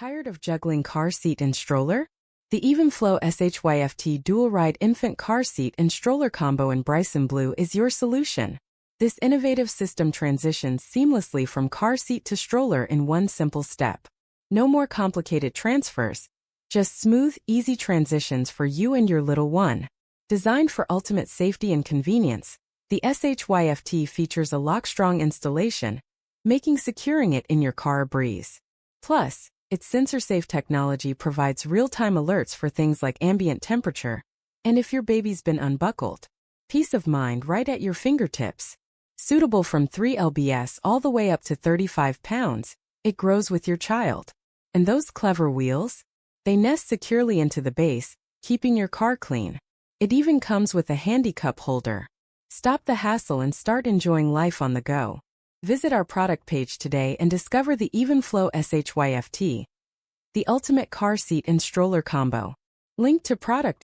Tired of juggling car seat and stroller? The Evenflo Shyft DualRide infant car seat and stroller combo in Bryson Blue is your solution. This innovative system transitions seamlessly from car seat to stroller in one simple step. No more complicated transfers, just smooth, easy transitions for you and your little one. Designed for ultimate safety and convenience, the Shyft features a LockStrong installation, making securing it in your car a breeze. Plus, its SensorSafe technology provides real-time alerts for things like ambient temperature, and if your baby's been unbuckled, peace of mind right at your fingertips. Suitable from 3 lbs all the way up to 35 pounds, it grows with your child. And those clever wheels? They nest securely into the base, keeping your car clean. It even comes with a handy cup holder. Stop the hassle and start enjoying life on the go. Visit our product page today and discover the Evenflo Shyft, the ultimate car seat and stroller combo. Link to product